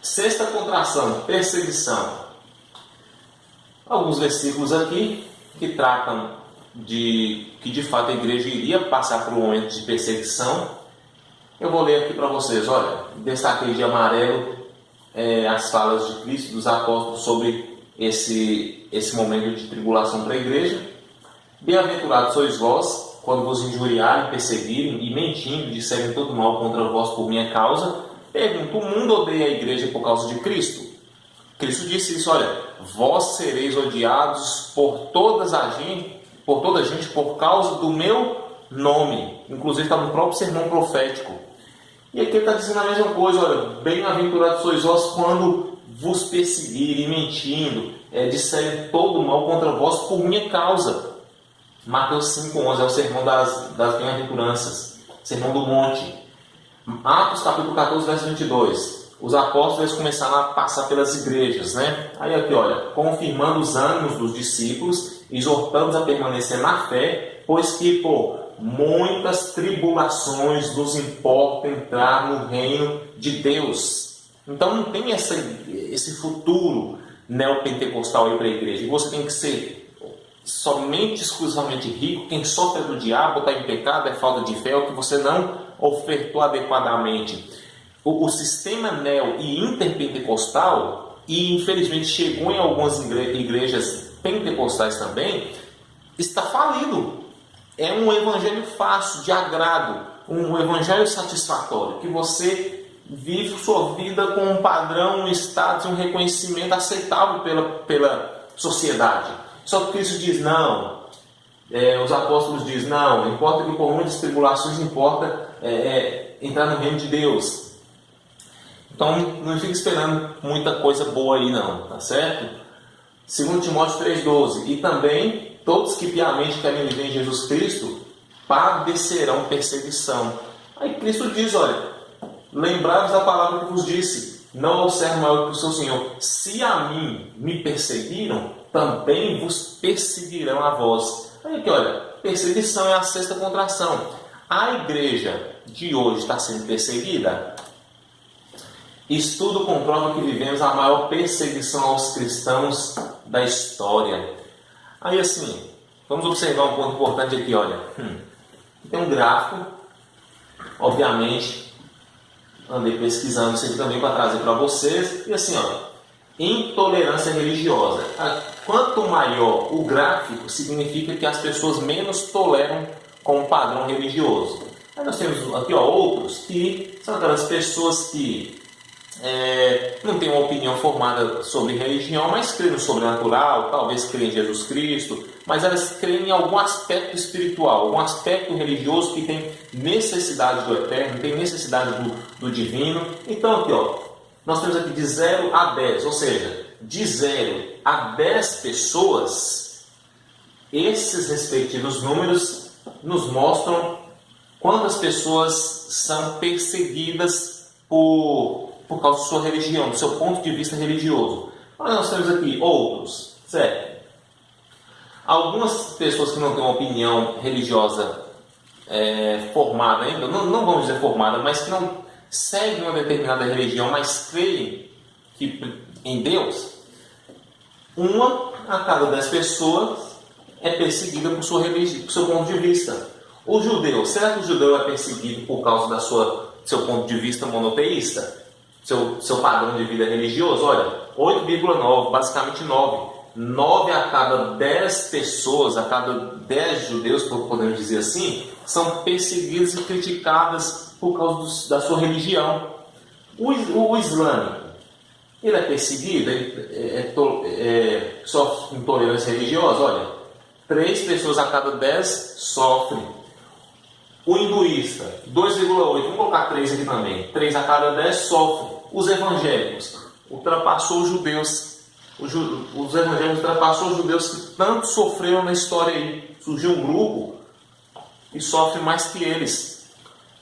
Sexta contração, perseguição. Alguns versículos aqui que tratam de que de fato a igreja iria passar por um momento de perseguição. Eu vou ler aqui para vocês. Olha, destaquei de amarelo as falas de Cristo, dos apóstolos, sobre esse momento de tribulação para a igreja. Bem-aventurados sois vós, quando vos injuriarem, perseguirem e mentindo, disserem todo mal contra vós por minha causa. Pergunto, o mundo odeia a igreja por causa de Cristo? Cristo disse isso, olha, vós sereis odiados por toda gente por causa do meu nome. Inclusive está no próprio sermão profético. E aqui ele está dizendo a mesma coisa, olha, bem-aventurados sois vós quando vos perseguirem, mentindo, disserem todo mal contra vós por minha causa. Mateus 5,11 é o sermão das bem-aventuranças, sermão do monte. Atos capítulo 14, verso 22. Os apóstolos começaram a passar pelas igrejas, né? Aí aqui, olha, confirmando os ânimos dos discípulos, exortando-os a permanecer na fé, pois que por muitas tribulações nos importa entrar no reino de Deus. Então não tem esse futuro neopentecostal aí para a igreja. E você tem que ser somente, exclusivamente rico. Quem sofre do diabo, está em pecado, é falta de fé, é o que você não ofertou adequadamente. O sistema neo e interpentecostal, e infelizmente chegou em algumas igrejas pentecostais também, está falido. É um evangelho fácil, de agrado, um evangelho satisfatório, que você vive sua vida com um padrão, um status, um reconhecimento aceitável pela sociedade. Só que Cristo diz não. Os apóstolos dizem, não importa que por muitas tribulações, importa entrar no reino de Deus. Então não fique esperando muita coisa boa aí não, tá certo? 2 Timóteo 3,12. E também todos que piamente querem viver em Jesus Cristo padecerão perseguição. Aí Cristo diz, olha, lembrai-vos da palavra que vos disse, não ao servo maior que o seu Senhor. Se a mim me perseguiram, também vos perseguirão a vós. Aí aqui, olha, perseguição é a sexta contração. A igreja de hoje está sendo perseguida? Estudo comprova que vivemos a maior perseguição aos cristãos da história. Aí assim, vamos observar um ponto importante aqui, olha. Tem um gráfico, obviamente, andei pesquisando isso aqui também para trazer para vocês. E assim, olha, intolerância religiosa. Quanto maior o gráfico, significa que as pessoas menos toleram com o padrão religioso. Aí nós temos aqui outros que são aquelas pessoas que não têm uma opinião formada sobre religião, mas creem no sobrenatural, talvez creem em Jesus Cristo, mas elas creem em algum aspecto espiritual, algum aspecto religioso que tem necessidade do eterno, tem necessidade do divino. Então aqui, nós temos aqui de 0 a 10, ou seja, de 0 a 10 pessoas, esses respectivos números nos mostram quantas pessoas são perseguidas por causa de sua religião, do seu ponto de vista religioso. Mas nós temos aqui outros, certo? Algumas pessoas que não têm uma opinião religiosa formada ainda, não vamos dizer formada, mas que não seguem uma determinada religião, mas creem em Deus, 1 a cada 10 pessoas é perseguida por sua religião, por seu ponto de vista. O judeu, será que o judeu é perseguido por causa do seu ponto de vista monoteísta? Seu padrão de vida religioso? Olha, 8,9, basicamente 9. 9 a cada 10 pessoas, a cada 10 judeus, podemos dizer assim, são perseguidas e criticadas por causa da sua religião. O islâmico, ele é perseguido, sofre intolerância religiosa? Olha, 3 pessoas a cada 10 sofrem. O hinduísta, 2,8, vamos colocar 3 aqui também, 3 a cada 10 sofrem. Os evangélicos, ultrapassou os judeus. Os evangélicos ultrapassou os judeus que tanto sofreram na história aí. Surgiu um grupo e sofre mais que eles.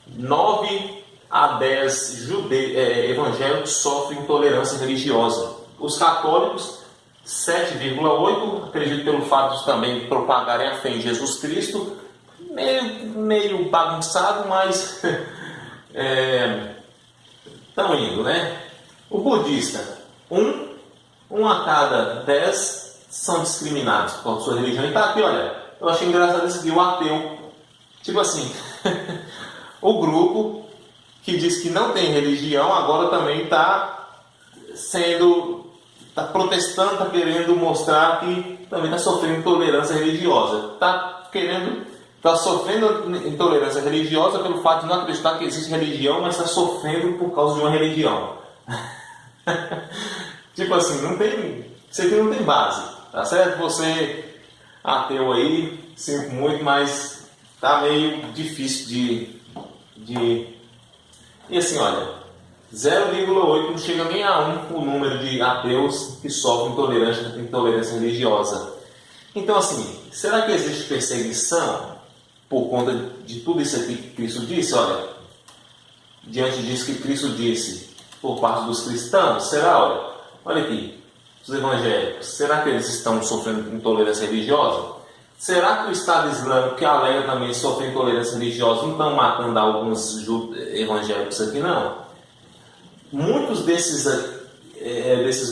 9 a 10 evangélicos sofrem intolerância religiosa. Os católicos, 7,8, acredito pelo fato de também propagarem a fé em Jesus Cristo, meio bagunçado, mas estão indo, né? O budista, um a cada 10 são discriminados por sua religião. E tá aqui, olha, eu achei engraçado esse aqui, o ateu. Tipo assim, o grupo que diz que não tem religião agora também está protestando, está querendo mostrar que também está sofrendo intolerância religiosa. Está sofrendo intolerância religiosa pelo fato de não acreditar que existe religião, mas está sofrendo por causa de uma religião. Tipo assim, isso aqui não tem base, tá certo? Você ateu aí, sinto muito, mas tá meio difícil de... E assim, olha, 0,8 não chega nem a 1 o número de ateus que sofrem intolerância religiosa. Então assim, será que existe perseguição por conta de tudo isso aqui que Cristo disse? Olha, diante disso que Cristo disse por parte dos cristãos, será? Olha aqui, os evangélicos, será que eles estão sofrendo intolerância religiosa? Será que o Estado Islâmico, que alega também sofrer intolerância religiosa, não estão matando alguns evangélicos aqui, não? Muitos desses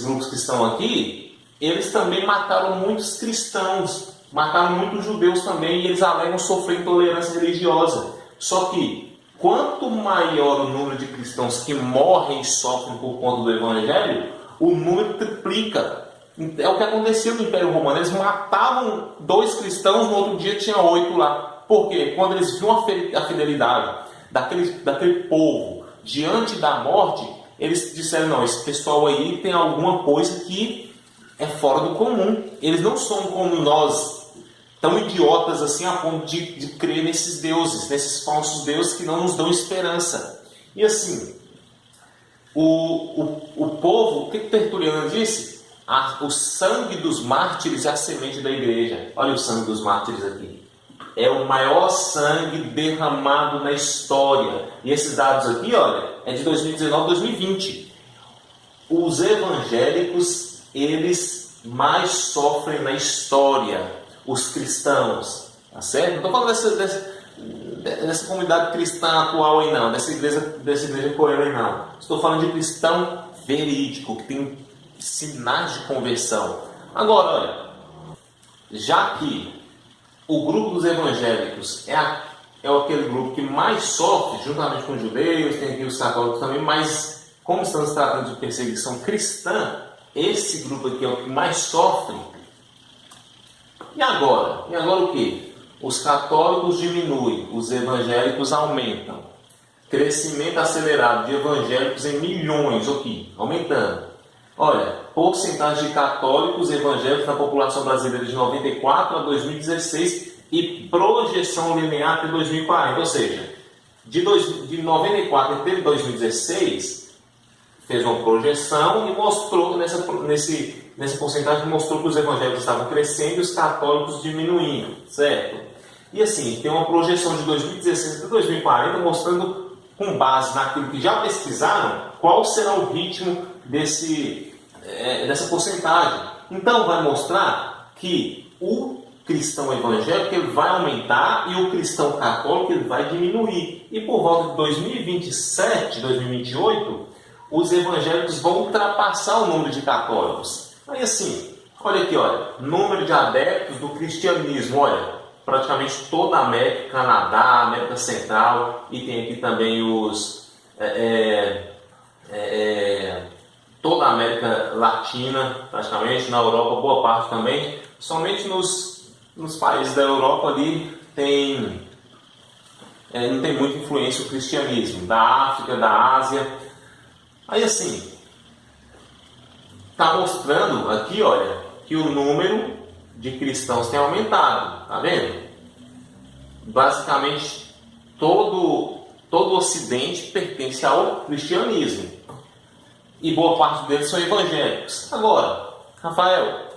grupos que estão aqui, eles também mataram muitos cristãos, mataram muitos judeus também, e eles alegam sofrer intolerância religiosa. Só que, quanto maior o número de cristãos que morrem e sofrem por conta do Evangelho, o número triplica. É o que acontecia no Império Romano. Eles matavam 2 cristãos, no outro dia tinha 8 lá. Por quê? Quando eles viam a fidelidade daquele povo diante da morte, eles disseram, não, esse pessoal aí tem alguma coisa que é fora do comum. Eles não são como nós, tão idiotas assim a ponto de crer nesses deuses, nesses falsos deuses que não nos dão esperança. E assim, o povo, o que Tertuliano disse? O sangue dos mártires é a semente da igreja. Olha o sangue dos mártires aqui. É o maior sangue derramado na história. E esses dados aqui, olha, é de 2019, 2020. Os evangélicos, eles mais sofrem na história. Os cristãos, tá certo? Não estou falando dessa comunidade cristã atual aí não, dessa igreja coreana aí não. Estou falando de cristão verídico, que tem sinais de conversão. Agora, olha, já que o grupo dos evangélicos é aquele grupo que mais sofre, juntamente com os judeus, tem aqui os católicos também, mas como estamos tratando de perseguição cristã, esse grupo aqui é o que mais sofre. E agora? E agora o quê? Os católicos diminuem, os evangélicos aumentam. Crescimento acelerado de evangélicos em milhões aqui, aumentando. Olha, porcentagem de católicos evangélicos na população brasileira de 94 a 2016 e projeção linear até 2040. Ou seja, de 94 até 2016, fez uma projeção e mostrou, nessa porcentagem, mostrou que os evangélicos estavam crescendo e os católicos diminuindo, certo? E assim, tem uma projeção de 2016 até 2040 mostrando, com base naquilo que já pesquisaram, qual será o ritmo dessa porcentagem. Então vai mostrar que o cristão evangélico ele vai aumentar e o cristão católico ele vai diminuir. E por volta de 2027, 2028, os evangélicos vão ultrapassar o número de católicos. Aí assim, olha aqui, olha, número de adeptos do cristianismo, olha, praticamente toda a América, Canadá, América Central, e tem aqui também toda a América Latina, praticamente, na Europa, boa parte também. Somente nos países da Europa ali não tem muita influência o cristianismo, da África, da Ásia. Aí assim, está mostrando aqui, olha, que o número de cristãos tem aumentado, tá vendo? Basicamente, todo o Ocidente pertence ao cristianismo. E boa parte deles são evangélicos. Agora, Rafael,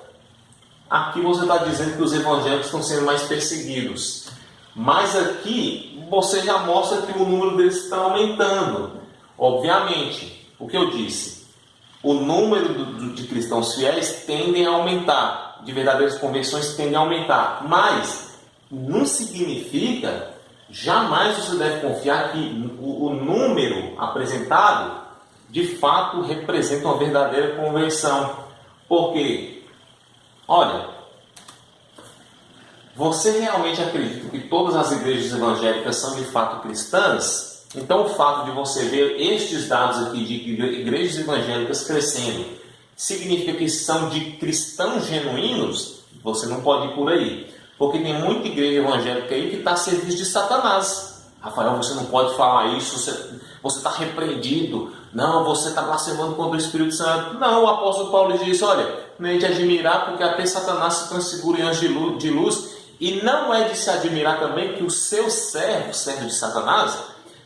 aqui você está dizendo que os evangélicos estão sendo mais perseguidos. Mas aqui você já mostra que o número deles está aumentando. Obviamente, o que eu disse, o número de cristãos fiéis tendem a aumentar, de verdadeiras conversões tendem a aumentar. Mas não significa, jamais você deve confiar que o número apresentado de fato representam uma verdadeira conversão. Porque, olha, você realmente acredita que todas as igrejas evangélicas são de fato cristãs? Então o fato de você ver estes dados aqui de igrejas evangélicas crescendo significa que são de cristãos genuínos? Você não pode ir por aí. Porque tem muita igreja evangélica aí que está a serviço de Satanás. Rafael, você não pode falar isso, você está repreendido. Não, você está blasfemando contra o Espírito Santo. Não, o apóstolo Paulo disse, olha, não é de admirar porque até Satanás se transfigura em anjo de luz. E não é de se admirar também que os seus servos de Satanás,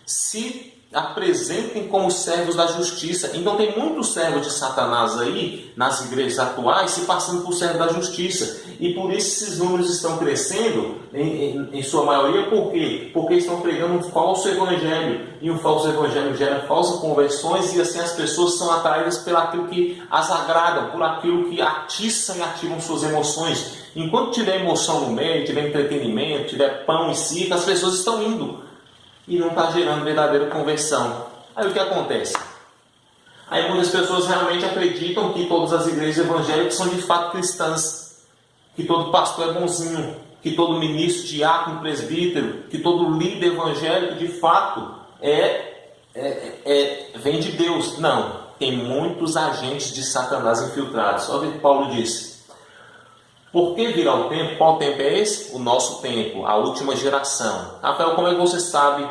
se apresentem como servos da justiça. Então tem muitos servos de Satanás aí, nas igrejas atuais, se passando por servos da justiça. E por isso esses números estão crescendo, em sua maioria, por quê? Porque estão pregando um falso evangelho. E um falso evangelho gera falsas conversões, e assim as pessoas são atraídas por aquilo que as agrada, por aquilo que atiçam e ativam suas emoções. Enquanto tiver emoção no meio, tiver entretenimento, tiver pão e circo, as pessoas estão indo. E não está gerando verdadeira conversão. Aí o que acontece? Aí muitas pessoas realmente acreditam que todas as igrejas evangélicas são de fato cristãs, que todo pastor é bonzinho, que todo ministro, diácono, presbítero, que todo líder evangélico de fato vem de Deus. Não, tem muitos agentes de Satanás infiltrados. Olha o que Paulo disse. Porque virá o tempo? Qual tempo é esse? O nosso tempo, a última geração. Rafael, como é que você sabe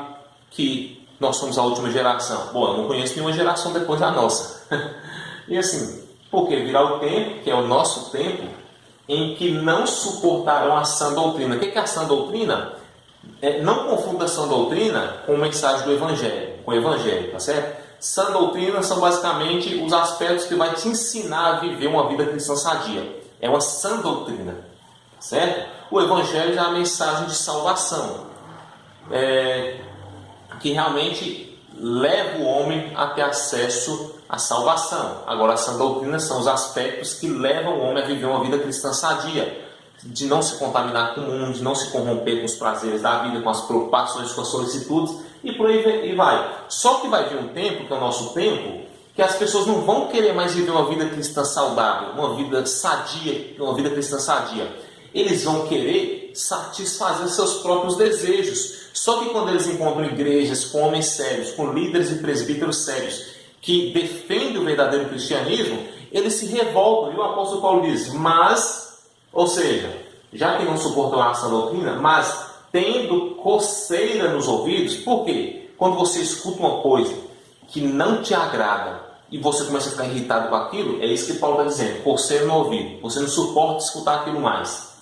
que nós somos a última geração? Bom, eu não conheço nenhuma geração depois da nossa. E assim, porque virá o tempo, que é o nosso tempo, em que não suportarão a sã doutrina. O que é a sã doutrina? Não confunda a sã doutrina com a mensagem do Evangelho, com o Evangelho, tá certo? Sã doutrina são basicamente os aspectos que vai te ensinar a viver uma vida cristã sadia. É uma sã doutrina, certo? O Evangelho é a mensagem de salvação, que realmente leva o homem a ter acesso à salvação. Agora, a sã doutrina são os aspectos que levam o homem a viver uma vida cristã sadia, de não se contaminar com o mundo, de não se corromper com os prazeres da vida, com as preocupações, com as solicitudes, e por aí vai. Só que vai vir um tempo, que é o nosso tempo, que as pessoas não vão querer mais viver uma vida cristã saudável, uma vida sadia, uma vida cristã sadia. Eles vão querer satisfazer seus próprios desejos. Só que quando eles encontram igrejas com homens sérios, com líderes e presbíteros sérios, que defendem o verdadeiro cristianismo, eles se revoltam. E o apóstolo Paulo diz, ou seja, já que não suportam a sã doutrina, mas tendo coceira nos ouvidos. Por quê? Quando você escuta uma coisa que não te agrada, e você começa a ficar irritado com aquilo, é isso que Paulo está dizendo, coceira no ouvido. Você não suporta escutar aquilo mais.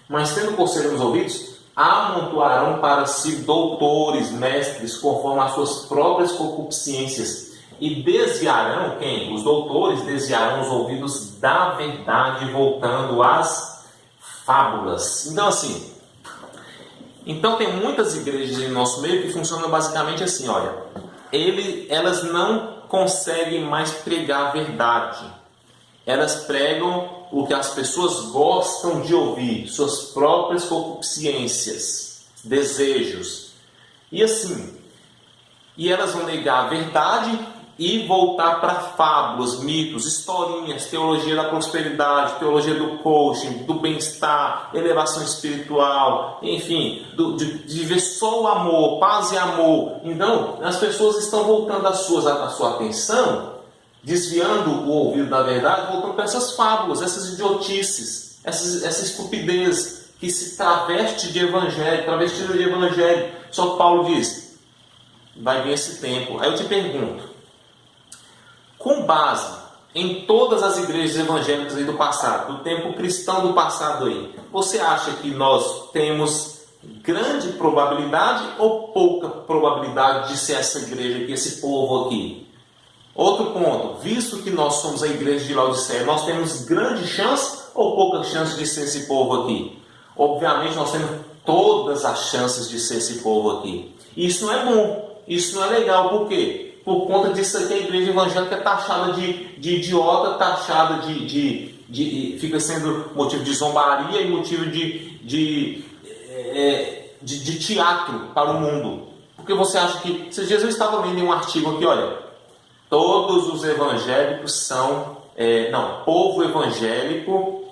Mas tendo coceira nos ouvidos, amontoarão para si doutores, mestres, conforme as suas próprias concupiscências. E desviarão, quem? Os doutores desviarão os ouvidos da verdade, voltando às fábulas. Então assim, tem muitas igrejas em nosso meio que funcionam basicamente assim, olha. Elas não conseguem mais pregar a verdade. Elas pregam o que as pessoas gostam de ouvir, suas próprias concupiscências, desejos. E assim, elas vão negar a verdade e voltar para fábulas, mitos, historinhas, teologia da prosperidade, teologia do coaching, do bem-estar, elevação espiritual, enfim, de viver só o amor, paz e amor. Então, as pessoas estão voltando a sua atenção, desviando o ouvido da verdade, voltando para essas fábulas, essas idiotices, essa estupidez que se traveste de evangelho, travestida de evangelho. Só que Paulo diz, vai vir esse tempo. Aí eu te pergunto, com base em todas as igrejas evangélicas aí do passado, do tempo cristão do passado aí, você acha que nós temos grande probabilidade ou pouca probabilidade de ser essa igreja aqui, esse povo aqui? Outro ponto, visto que nós somos a igreja de Laodiceia, nós temos grande chance ou pouca chance de ser esse povo aqui? Obviamente nós temos todas as chances de ser esse povo aqui. Isso não é bom, isso não é legal, por quê? Por conta disso aqui a igreja evangélica é taxada de idiota, taxada fica sendo motivo de zombaria e motivo de teatro para o mundo. Porque você acha que... Esses dias eu estava lendo um artigo aqui, olha, todos os evangélicos são... povo evangélico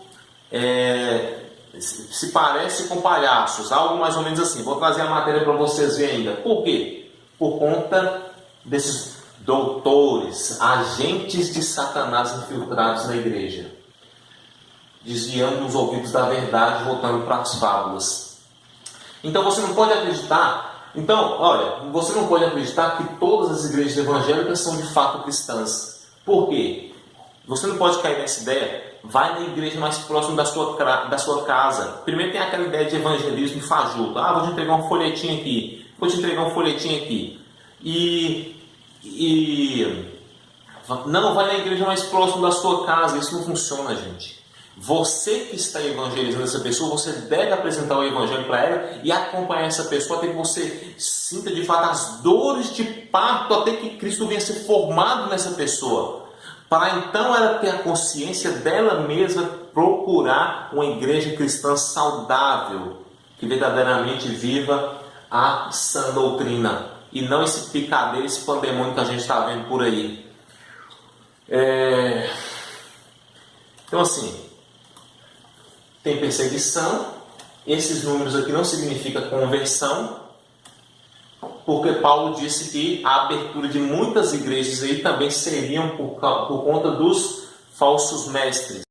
se parece com palhaços, algo mais ou menos assim. Vou trazer a matéria para vocês verem ainda. Por quê? Por conta desses doutores, agentes de Satanás infiltrados na igreja, desviando os ouvidos da verdade, voltando para as fábulas. Então você não pode acreditar. Você não pode acreditar que todas as igrejas evangélicas são de fato cristãs. Por quê? Você não pode cair nessa ideia. Vai na igreja mais próxima da sua casa. Primeiro tem aquela ideia de evangelismo fajuto. Vou te entregar um folhetinho aqui. Vou te entregar um folhetinho aqui. Não, vai na igreja mais próxima da sua casa. Isso não funciona, gente. Você que está evangelizando essa pessoa, você deve apresentar o evangelho para ela e acompanhar essa pessoa até que você sinta de fato as dores de parto, até que Cristo venha ser formado nessa pessoa. Para então ela ter a consciência dela mesma procurar uma igreja cristã saudável, que verdadeiramente viva a sã doutrina, e não esse picadeiro, esse pandemônio que a gente está vendo por aí. Então assim, tem perseguição. Esses números aqui não significam conversão, porque Paulo disse que a abertura de muitas igrejas aí também seriam por conta dos falsos mestres.